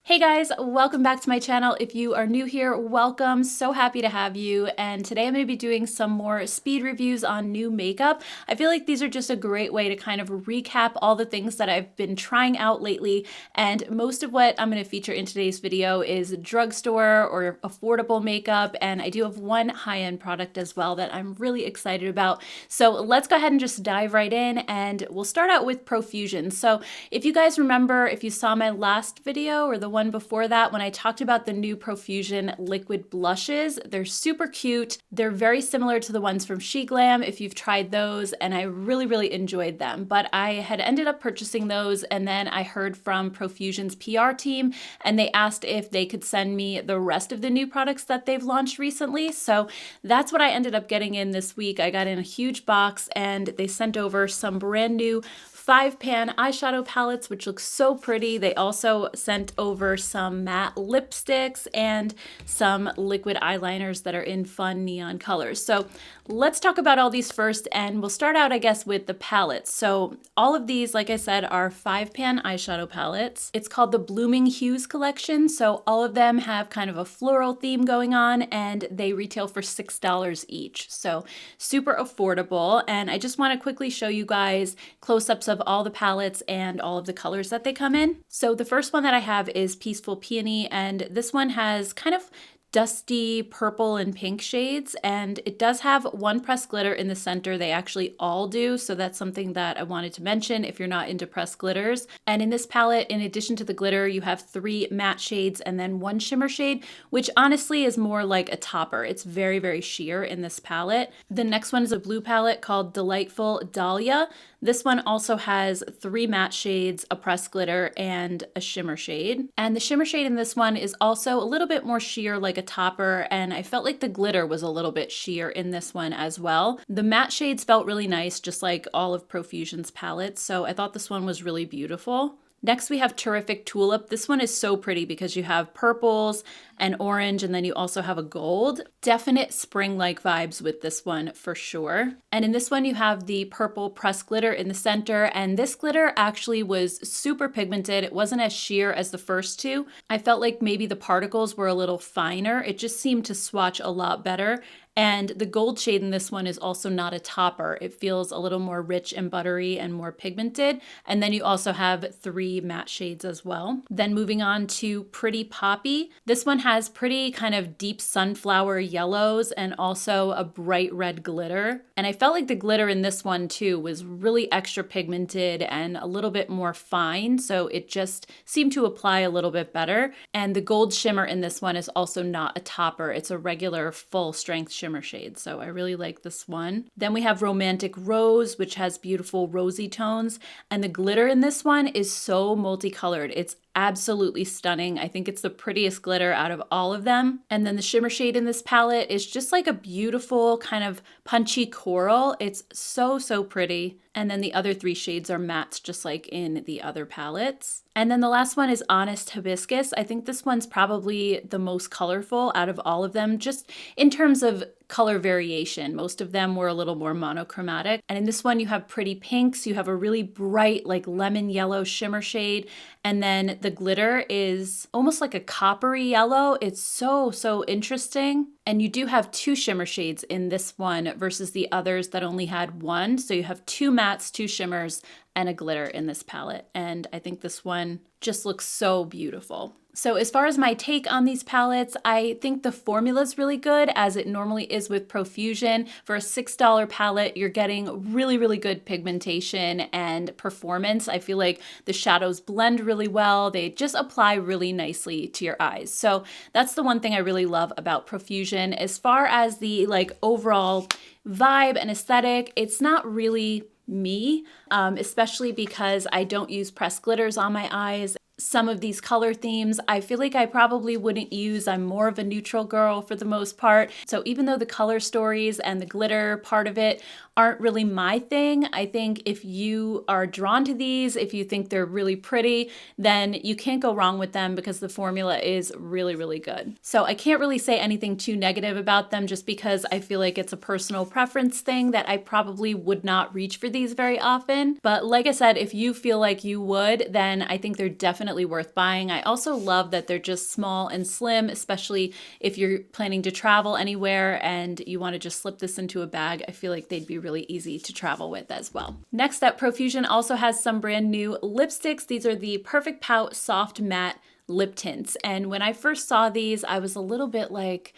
Hey guys, welcome back to my channel. If you are new here, welcome. So happy to have you. And today I'm going to be doing some more speed reviews on new makeup. I feel like these are just a great way to kind of recap all the things that I've been trying out lately. And most of what I'm going to feature in today's video is drugstore or affordable makeup. And I do have one high-end product as well that I'm really excited about. So let's go ahead and just dive right in, and we'll start out with Profusion. So if you guys remember, if you saw my last video or the one before that, when I talked about the new Profusion liquid blushes, they're super cute. They're very similar to the ones from She Glam if you've tried those, and I really enjoyed them. But I had ended up purchasing those, and then I heard from Profusion's PR team, and they asked if they could send me the rest of the new products that they've launched recently. So that's what I ended up getting in this week. I got in a huge box, and they sent over some brand new 5-pan eyeshadow palettes, which look so pretty. They also sent over some matte lipsticks and some liquid eyeliners that are in fun neon colors. So let's talk about all these first, and we'll start out, I guess, with the palettes. So all of these, like I said, are 5-pan eyeshadow palettes. It's called the Blooming Hues collection. So all of them have kind of a floral theme going on, and they retail for $6 each. So super affordable. And I just want to quickly show you guys close-ups of all the palettes and all of the colors that they come in. So the first one that I have is Peaceful Peony, and this one has kind of dusty purple and pink shades, and it does have one pressed glitter in the center. They actually all do, so that's something that I wanted to mention if you're not into pressed glitters. And in this palette, in addition to the glitter, you have 3 matte shades and then 1 shimmer shade, which honestly is more like a topper. It's very sheer in this palette. The next one is a blue palette called Delightful Dahlia. This one also has 3 matte shades, a pressed glitter, and a shimmer shade. And the shimmer shade in this one is also a little bit more sheer, like a topper, and I felt like the glitter was a little bit sheer in this one as well. The matte shades felt really nice, just like all of Profusion's palettes, so I thought this one was really beautiful. Next, we have Terrific Tulip. This one is so pretty because you have purples and orange, and then you also have a gold. Definite spring-like vibes with this one for sure. And in this one, you have the purple pressed glitter in the center, and this glitter actually was super pigmented. It wasn't as sheer as the first two. I felt like maybe the particles were a little finer. It just seemed to swatch a lot better. And the gold shade in this one is also not a topper. It feels a little more rich and buttery and more pigmented. And then you also have 3 matte shades as well. Then moving on to Pretty Poppy. This one has pretty kind of deep sunflower yellows and also a bright red glitter. And I felt like the glitter in this one too was really extra pigmented and a little bit more fine. So it just seemed to apply a little bit better. And the gold shimmer in this one is also not a topper. It's a regular full strength shimmer shade, so I really like this one. Then we have Romantic Rose, which has beautiful rosy tones, and the glitter in this one is so multicolored. It's absolutely stunning. I think it's the prettiest glitter out of all of them. And then the shimmer shade in this palette is just like a beautiful kind of punchy coral. It's so pretty. And then the other 3 shades are mattes, just like in the other palettes. And then the last one is Honest Hibiscus. I think this one's probably the most colorful out of all of them, just in terms of color variation. Most of them were a little more monochromatic. And in this one, you have pretty pinks. You have a really bright, like lemon yellow shimmer shade. And then the glitter is almost like a coppery yellow. It's so interesting. And you do have 2 shimmer shades in this one versus the others that only had 1. So you have 2 mattes, 2 shimmers, and a glitter in this palette. And I think this one just looks so beautiful. So as far as my take on these palettes, I think the formula is really good, as it normally is with Profusion. For a $6 palette, you're getting really good pigmentation and performance. I feel like the shadows blend really well. They just apply really nicely to your eyes. So that's the one thing I really love about Profusion. As far as the overall vibe and aesthetic, it's not really me, especially because I don't use pressed glitters on my eyes. Some of these color themes, I feel like I probably wouldn't use. I'm more of a neutral girl for the most part. So even though the color stories and the glitter part of it aren't really my thing. I think if you are drawn to these, if you think they're really pretty, then you can't go wrong with them because the formula is really, really good. So I can't really say anything too negative about them just because I feel like it's a personal preference thing that I probably would not reach for these very often. But like I said, if you feel like you would, then I think they're definitely worth buying. I also love that they're just small and slim, especially if you're planning to travel anywhere and you want to just slip this into a bag. I feel like they'd be really easy to travel with as well. Next up, Profusion also has some brand new lipsticks. These are the Perfect Pout Soft Matte Lip Tints. And when I first saw these, I was a little bit like,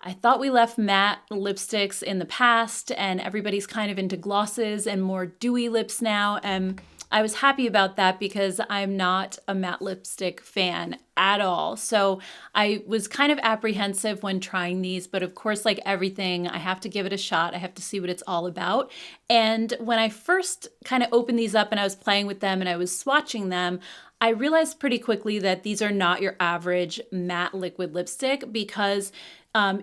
I thought we left matte lipsticks in the past and everybody's kind of into glosses and more dewy lips now. And I was happy about that because I'm not a matte lipstick fan at all. So I was kind of apprehensive when trying these, but of course, like everything, I have to give it a shot. I have to see what it's all about. And when I first kind of opened these up and I was playing with them and I was swatching them, I realized pretty quickly that these are not your average matte liquid lipstick because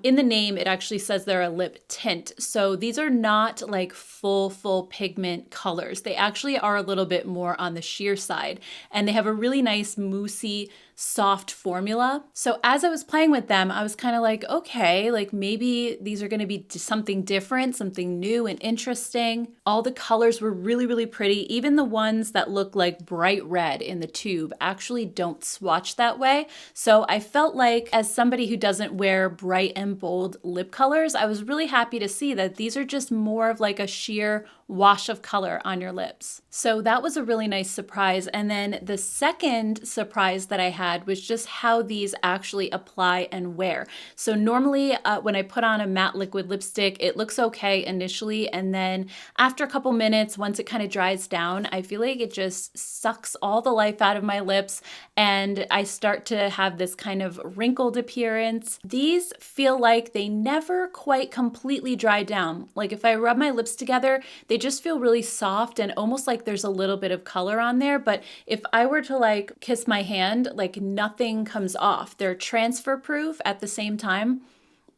in the name, it actually says they're a lip tint. So these are not like full pigment colors. They actually are a little bit more on the sheer side, and they have a really nice moussey, soft formula. So as I was playing with them, I was kind of like, okay, like maybe these are going to be something different, something new and interesting. All the colors were really, really pretty. Even the ones that look like bright red in the tube actually don't swatch that way. So I felt like, as somebody who doesn't wear bright and bold lip colors, I was really happy to see that these are just more of like a sheer wash of color on your lips. So that was a really nice surprise. And then the second surprise that I had was just how these actually apply and wear. So normally when I put on a matte liquid lipstick, it looks okay initially. And then after a couple minutes, once it kind of dries down, I feel like it just sucks all the life out of my lips and I start to have this kind of wrinkled appearance. These feel like they never quite completely dry down. Like if I rub my lips together, they just feel really soft and almost like there's a little bit of color on there. But if I were to like kiss my hand, like nothing comes off. They're transfer proof at the same time,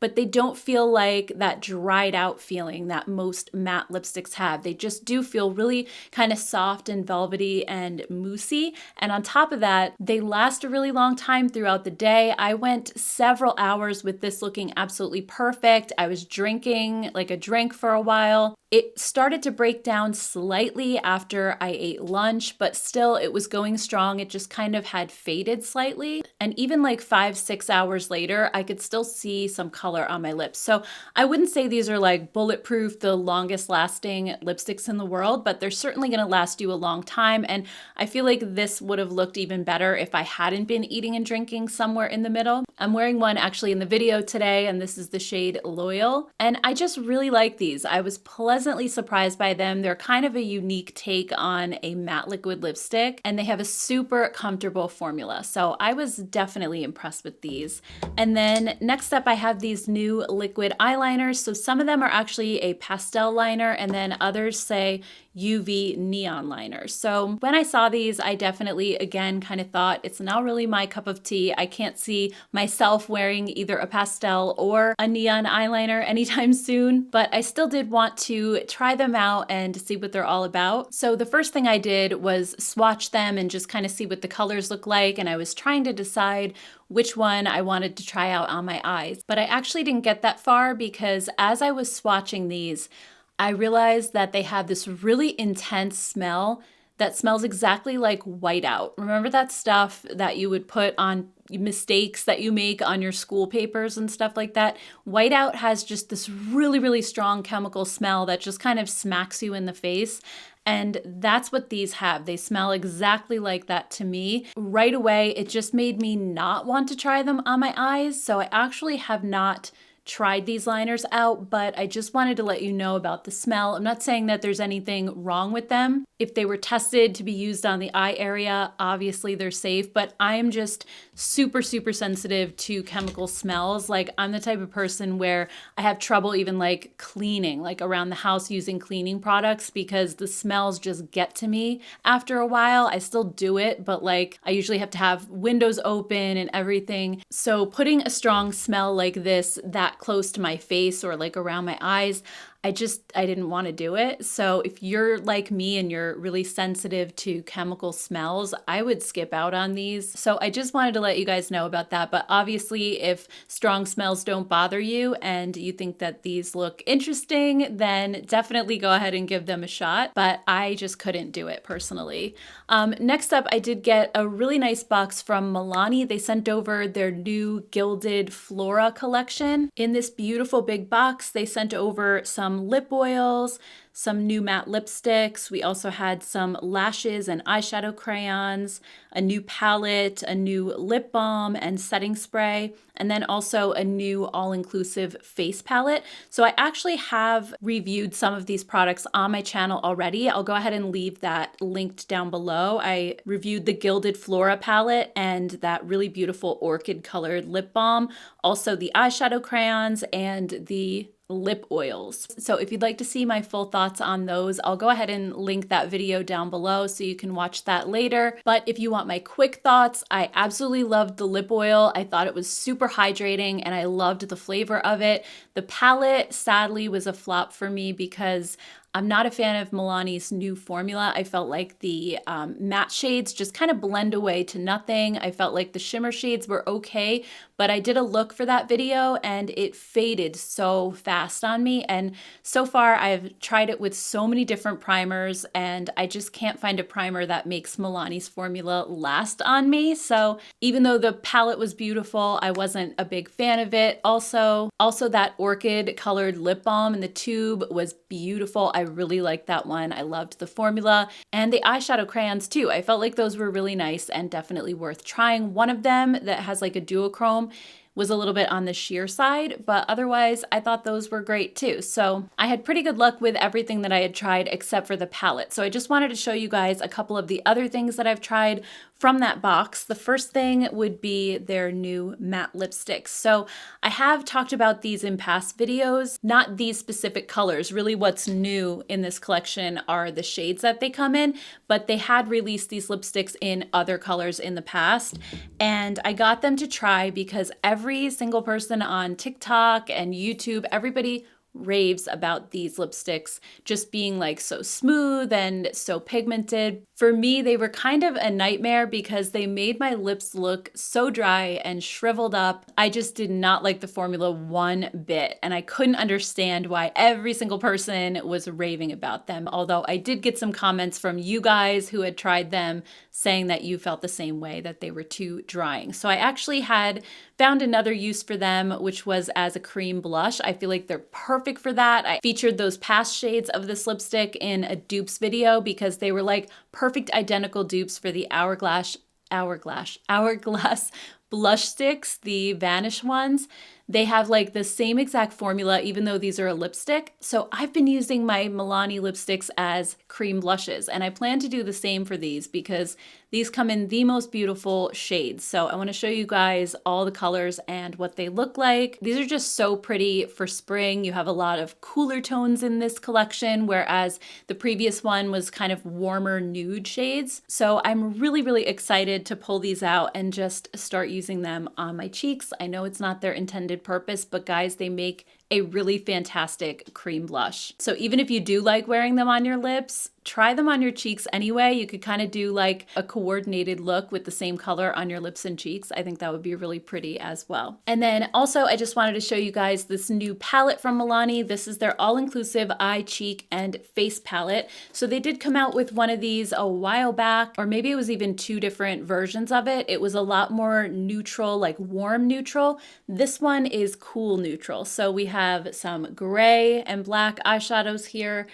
but they don't feel like that dried out feeling that most matte lipsticks have. They just do feel really kind of soft and velvety and moussey. And on top of that, they last a really long time throughout the day. I went several hours with this looking absolutely perfect. I was drinking like a drink for a while. It started to break down slightly after I ate lunch, but still it was going strong. It just kind of had faded slightly. And even like 5-6 hours later, I could still see some color on my lips. So I wouldn't say these are like bulletproof, the longest lasting lipsticks in the world, but they're certainly going to last you a long time. And I feel like this would have looked even better if I hadn't been eating and drinking somewhere in the middle. I'm wearing one actually in the video today, and this is the shade Loyal. And I just really like these. I was pleasantly surprised by them. They're kind of a unique take on a matte liquid lipstick, and they have a super comfortable formula. So I was definitely impressed with these. And then next up, I have these new liquid eyeliners. So some of them are actually a pastel liner, and then others say UV neon liner. So when I saw these, I definitely, again, kind of thought it's not really my cup of tea. I can't see myself wearing either a pastel or a neon eyeliner anytime soon, but I still did want to try them out and see what they're all about. So the first thing I did was swatch them and just kind of see what the colors look like. And I was trying to decide which one I wanted to try out on my eyes, but I actually didn't get that far because as I was swatching these, I realized that they have this really intense smell that smells exactly like whiteout. Remember that stuff that you would put on mistakes that you make on your school papers and stuff like that? Whiteout has just this really, really strong chemical smell that just kind of smacks you in the face. And that's what these have. They smell exactly like that to me. Right away, it just made me not want to try them on my eyes. So I actually have not tried these liners out, but I just wanted to let you know about the smell. I'm not saying that there's anything wrong with them. If they were tested to be used on the eye area, obviously they're safe, but I am just super, super sensitive to chemical smells. Like I'm the type of person where I have trouble even like cleaning, like around the house using cleaning products because the smells just get to me after a while. I still do it, but like I usually have to have windows open and everything. So putting a strong smell like this that close to my face or like around my eyes, I didn't want to do it. So if you're like me and you're really sensitive to chemical smells, I would skip out on these. So I just wanted to let you guys know about that. But obviously, if strong smells don't bother you and you think that these look interesting, then definitely go ahead and give them a shot. But I just couldn't do it personally. Next up, I did get a really nice box from Milani. They sent over their new Gilded Flora collection. In this beautiful big box, they sent over some lip oils, some new matte lipsticks. We also had some lashes and eyeshadow crayons, a new palette, a new lip balm and setting spray, and then also a new all-inclusive face palette. So I actually have reviewed some of these products on my channel already. I'll go ahead and leave that linked down below. I reviewed the Gilded Flora palette and that really beautiful orchid colored lip balm, also the eyeshadow crayons and the lip oils. So if you'd like to see my full thoughts on those, I'll go ahead and link that video down below so you can watch that later. But if you want my quick thoughts, I absolutely loved the lip oil. I thought it was super hydrating and I loved the flavor of it. The palette sadly was a flop for me because I'm not a fan of Milani's new formula. I felt like the matte shades just kind of blend away to nothing. I felt like the shimmer shades were okay, but I did a look for that video and it faded so fast on me. And so far I've tried it with so many different primers and I just can't find a primer that makes Milani's formula last on me. So even though the palette was beautiful, I wasn't a big fan of it. Also that orchid colored lip balm in the tube was beautiful. I really liked that one. I loved the formula and the eyeshadow crayons too. I felt like those were really nice and definitely worth trying. One of them that has like a duochrome was a little bit on the sheer side, but otherwise I thought those were great too. So I had pretty good luck with everything that I had tried except for the palette. So I just wanted to show you guys a couple of the other things that I've tried from that box. The first thing would be their new matte lipsticks. So I have talked about these in past videos, not these specific colors. Really what's new in this collection are the shades that they come in, but they had released these lipsticks in other colors in the past. And I got them to try because every single person on TikTok and YouTube, everybody raves about these lipsticks just being like so smooth and so pigmented. For me, they were kind of a nightmare because they made my lips look so dry and shriveled up. I just did not like the formula one bit, and I couldn't understand why every single person was raving about them. Although I did get some comments from you guys who had tried them saying that you felt the same way, that they were too drying. So I actually had found another use for them, which was as a cream blush. I feel like they're perfect for that. I featured those past shades of this lipstick in a dupes video because they were like perfect identical dupes for the Hourglass blush sticks, the Vanish ones. They have like the same exact formula, even though these are a lipstick. So I've been using my Milani lipsticks as cream blushes, and I plan to do the same for these because these come in the most beautiful shades. So I want to show you guys all the colors and what they look like. These are just so pretty for spring. You have a lot of cooler tones in this collection, whereas the previous one was kind of warmer nude shades. So I'm really, really excited to pull these out and just start using them on my cheeks. I know it's not their intended purpose, but guys, they make a really fantastic cream blush. So even if you do like wearing them on your lips, try them on your cheeks anyway. You could kind of do like a coordinated look with the same color on your lips and cheeks. I think that would be really pretty as well. And then also I just wanted to show you guys this new palette from Milani. This is their all-inclusive eye, cheek, and face palette. So they did come out with one of these a while back, or maybe it was even two different versions of it. It was a lot more neutral, like warm neutral. This one is cool neutral. So we have some gray and black eyeshadows here,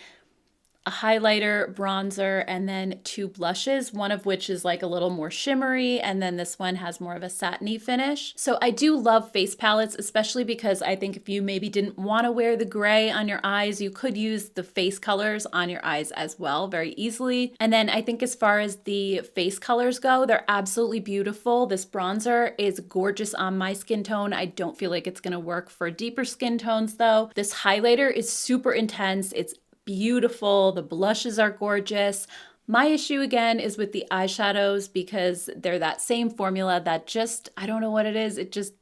a highlighter, bronzer, and then two blushes, one of which is like a little more shimmery, and then this one has more of a satiny finish. So I do love face palettes, especially because I think if you maybe didn't want to wear the gray on your eyes, you could use the face colors on your eyes as well very easily. And then I think as far as the face colors go, they're absolutely beautiful. This bronzer is gorgeous on my skin tone. I don't feel like it's going to work for deeper skin tones though. This highlighter is super intense. It's beautiful. The blushes are gorgeous. My issue again is with the eyeshadows because they're that same formula that just, I don't know what it is.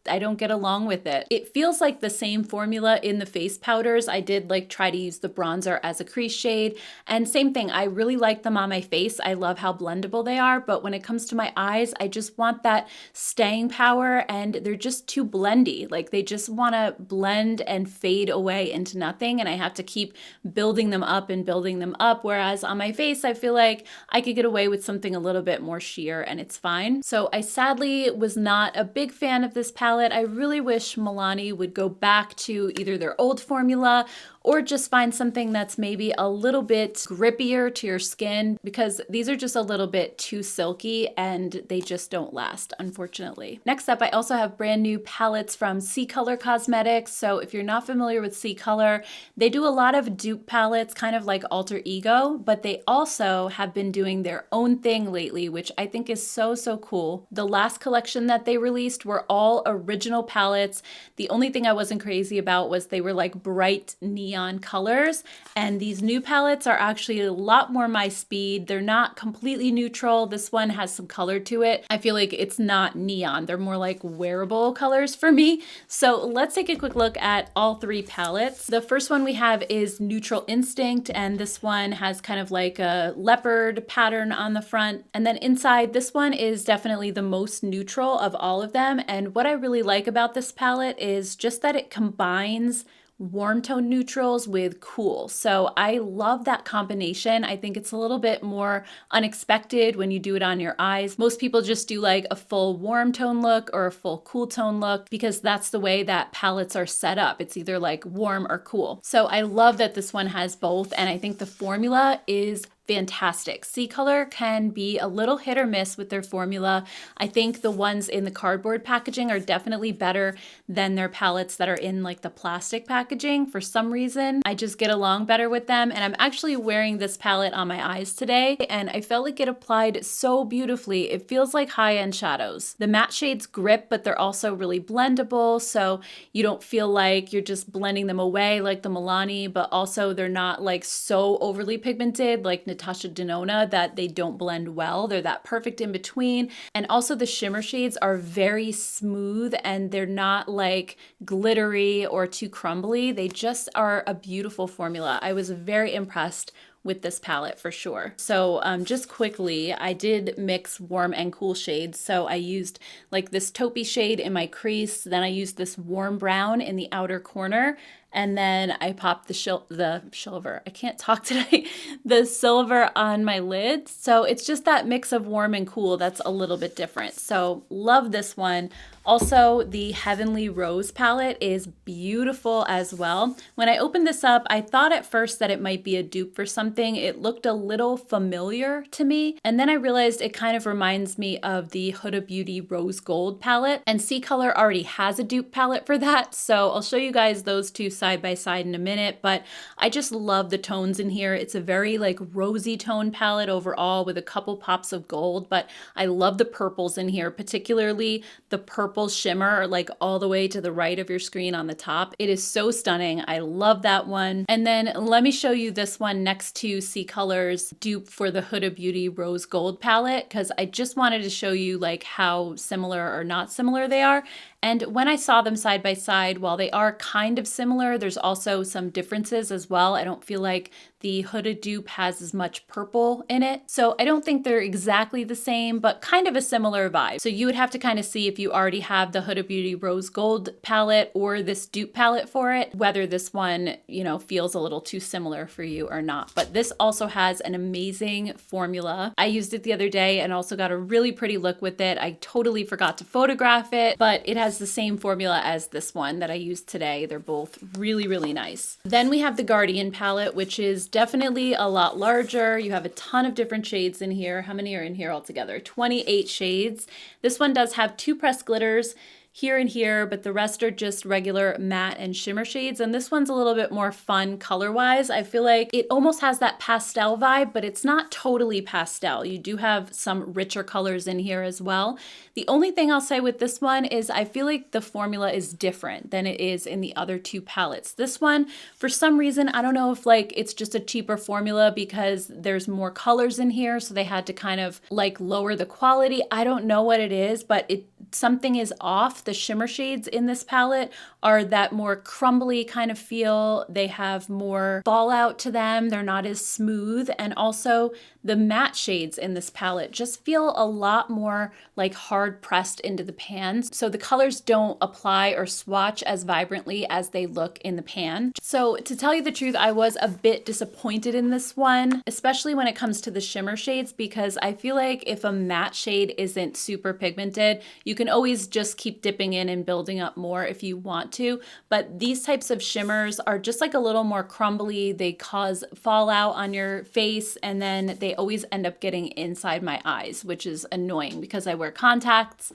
I don't get along with it. It feels like the same formula in the face powders. I did like try to use the bronzer as a crease shade, and same thing. I really like them on my face. I love how blendable they are, but when it comes to my eyes, I just want that staying power, and they're just too blendy. Like they just want to blend and fade away into nothing, and I have to keep building them up and building them up. Whereas on my face, I feel like I could get away with something a little bit more sheer and it's fine. So I sadly was not a big fan of this palette. I really wish Milani would go back to either their old formula or just find something that's maybe a little bit grippier to your skin, because these are just a little bit too silky and they just don't last, unfortunately. Next up, I also have brand new palettes from C Color Cosmetics. So if you're not familiar with C Color, they do a lot of dupe palettes, kind of like Alter Ego, but they also have been doing their own thing lately, which I think is so, so cool. The last collection that they released were all original palettes. The only thing I wasn't crazy about was they were like bright neon colors, and these new palettes are actually a lot more my speed. They're not completely neutral. This one has some color to it. I feel like it's not neon. They're more like wearable colors for me. So let's take a quick look at all three palettes. The first one we have is Neutral Instinct, and this one has kind of like a leopard pattern on the front. And then inside, this one is definitely the most neutral of all of them. And what I really like about this palette is just that it combines warm tone neutrals with cool. So I love that combination. I think it's a little bit more unexpected when you do it on your eyes. Most people just do like a full warm tone look or a full cool tone look because that's the way that palettes are set up. It's either like warm or cool. So I love that this one has both, and I think the formula is fantastic. C Color can be a little hit or miss with their formula. I think the ones in the cardboard packaging are definitely better than their palettes that are in like the plastic packaging. For some reason, I just get along better with them. And I'm actually wearing this palette on my eyes today, and I felt like it applied so beautifully. It feels like high-end shadows. The matte shades grip, but they're also really blendable, so you don't feel like you're just blending them away like the Milani, but also they're not like so overly pigmented like Natasha Denona that they don't blend well. They're that perfect in between. And also the shimmer shades are very smooth and they're not like glittery or too crumbly. They just are a beautiful formula. I was very impressed with this palette for sure. So just quickly, I did mix warm and cool shades. So I used like this taupey shade in my crease, then I used this warm brown in the outer corner, and then I popped the silver. I can't talk today. The silver on my lids. So it's just that mix of warm and cool that's a little bit different. So love this one. Also, the Heavenly Rose palette is beautiful as well. When I opened this up, I thought at first that it might be a dupe for something. It looked a little familiar to me. And then I realized it kind of reminds me of the Huda Beauty Rose Gold palette. And C Color already has a dupe palette for that. So I'll show you guys those two side by side in a minute. But I just love the tones in here. It's a very like rosy tone palette overall with a couple pops of gold. But I love the purples in here, particularly the purple shimmer like all the way to the right of your screen on the top. It is so stunning. I love that one. And then let me show you this one next to C Color's dupe for the Huda Beauty Rose Gold palette, because I just wanted to show you like how similar or not similar they are. And when I saw them side by side, while they are kind of similar, there's also some differences as well. I don't feel like the Huda dupe has as much purple in it. So I don't think they're exactly the same, but kind of a similar vibe. So you would have to kind of see if you already have the Huda Beauty Rose Gold palette or this dupe palette for it, whether this one, you know, feels a little too similar for you or not. But this also has an amazing formula. I used it the other day and also got a really pretty look with it. I totally forgot to photograph it, but it has the same formula as this one that I used today. They're both really, really nice. Then we have the Guardian palette, which is definitely a lot larger. You have a ton of different shades in here. How many are in here altogether? 28 shades. This one does have two pressed glitters here and here, but the rest are just regular matte and shimmer shades. And this one's a little bit more fun color-wise. I feel like it almost has that pastel vibe, but it's not totally pastel. You do have some richer colors in here as well. The only thing I'll say with this one is I feel like the formula is different than it is in the other two palettes. This one, for some reason, I don't know if like it's just a cheaper formula because there's more colors in here, so they had to kind of like lower the quality. I don't know what it is, but something is off. The shimmer shades in this palette are that more crumbly kind of feel. They have more fallout to them. They're not as smooth. And also the matte shades in this palette just feel a lot more like hard pressed into the pans. So the colors don't apply or swatch as vibrantly as they look in the pan. So to tell you the truth, I was a bit disappointed in this one, especially when it comes to the shimmer shades, because I feel like if a matte shade isn't super pigmented, you can always just keep dipping in and building up more if you want to. But these types of shimmers are just like a little more crumbly. They cause fallout on your face, and then they always end up getting inside my eyes, which is annoying because I wear contacts.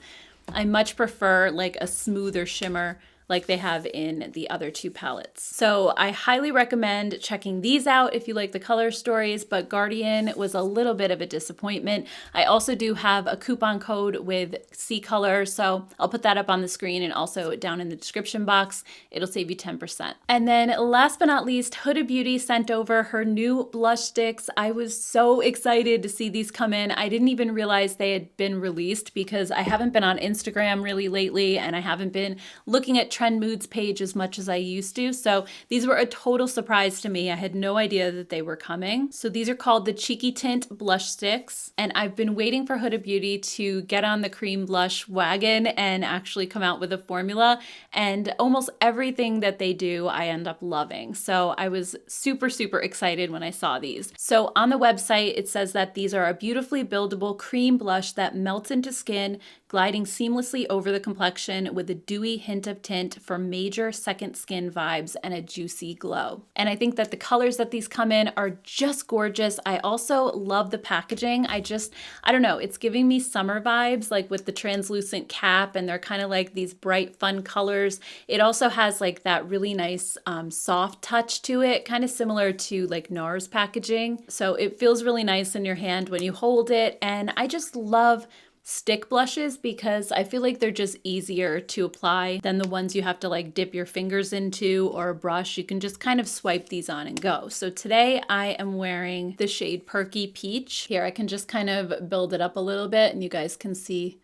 I much prefer like a smoother shimmer like they have in the other two palettes. So I highly recommend checking these out if you like the color stories, but Guardian was a little bit of a disappointment. I also do have a coupon code with C Color, so I'll put that up on the screen and also down in the description box. It'll save you 10%. And then last but not least, Huda Beauty sent over her new blush sticks. I was so excited to see these come in. I didn't even realize they had been released because I haven't been on Instagram really lately, and I haven't been looking at Trend Moods page as much as I used to. So these were a total surprise to me. I had no idea that they were coming. So these are called the Cheeky Tint blush sticks. And I've been waiting for Huda Beauty to get on the cream blush wagon and actually come out with a formula. And almost everything that they do, I end up loving. So I was super, super excited when I saw these. So on the website, it says that these are a beautifully buildable cream blush that melts into skin, gliding seamlessly over the complexion with a dewy hint of tint for major second skin vibes and a juicy glow. And I think that the colors that these come in are just gorgeous. I also love the packaging. I don't know, it's giving me summer vibes, like with the translucent cap, and they're kind of like these bright, fun colors. It also has like that really nice soft touch to it, kind of similar to like NARS packaging. So it feels really nice in your hand when you hold it. And I just love stick blushes because I feel like they're just easier to apply than the ones you have to like dip your fingers into or a brush. You can just kind of swipe these on and go. So today I am wearing the shade Perky Peach. Here I can just kind of build it up a little bit and you guys can see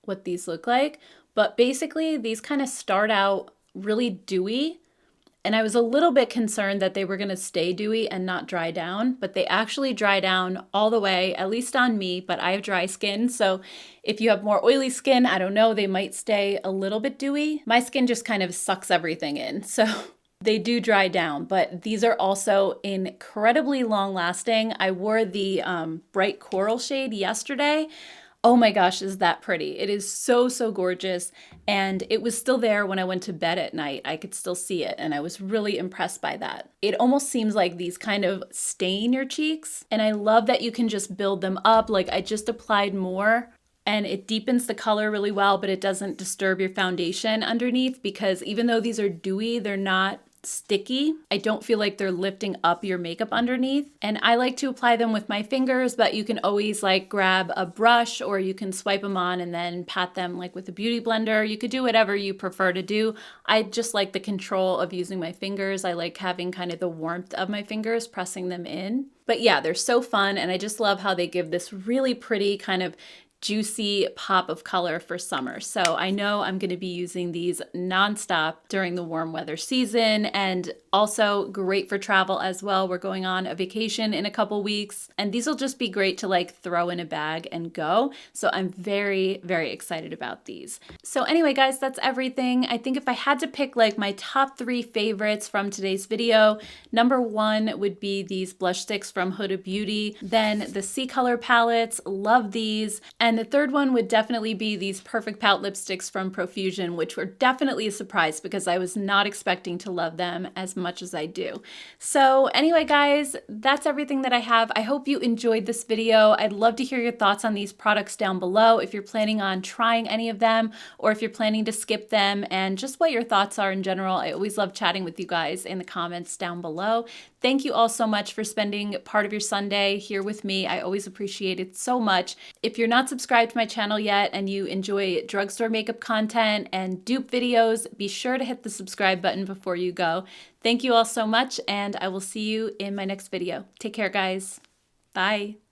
what these look like. But basically these kind of start out really dewy, and I was a little bit concerned that they were going to stay dewy and not dry down, but they actually dry down all the way, at least on me, but I have dry skin. So if you have more oily skin, I don't know, they might stay a little bit dewy. My skin just kind of sucks everything in. So they do dry down, but these are also incredibly long lasting. I wore the bright coral shade yesterday. Oh my gosh, is that pretty. It is so, so gorgeous. And it was still there when I went to bed at night. I could still see it, and I was really impressed by that. It almost seems like these kind of stain your cheeks. And I love that you can just build them up. Like I just applied more, and it deepens the color really well, but it doesn't disturb your foundation underneath, because even though these are dewy, they're not sticky. I don't feel like they're lifting up your makeup underneath. And I like to apply them with my fingers, but you can always like grab a brush, or you can swipe them on and then pat them like with a beauty blender. You could do whatever you prefer to do. I just like the control of using my fingers. I like having kind of the warmth of my fingers pressing them in. But yeah, they're so fun, and I just love how they give this really pretty kind of juicy pop of color for summer. So I know I'm going to be using these nonstop during the warm weather season, and also great for travel as well. We're going on a vacation in a couple weeks, and these will just be great to like throw in a bag and go. So I'm very, very excited about these. So anyway, guys, that's everything. I think if I had to pick like my top 3 favorites from today's video, number 1 would be these blush sticks from Huda Beauty. Then the C Color palettes, love these. And the third one would definitely be these Perfect Pout lipsticks from Profusion, which were definitely a surprise because I was not expecting to love them as much as I do. So anyway, guys, that's everything that I have. I hope you enjoyed this video. I'd love to hear your thoughts on these products down below if you're planning on trying any of them or if you're planning to skip them, and just what your thoughts are in general. I always love chatting with you guys in the comments down below. Thank you all so much for spending part of your Sunday here with me. I always appreciate it so much. If you're not subscribed to my channel yet and you enjoy drugstore makeup content and dupe videos, be sure to hit the subscribe button before you go. Thank you all so much, and I will see you in my next video. Take care, guys. Bye.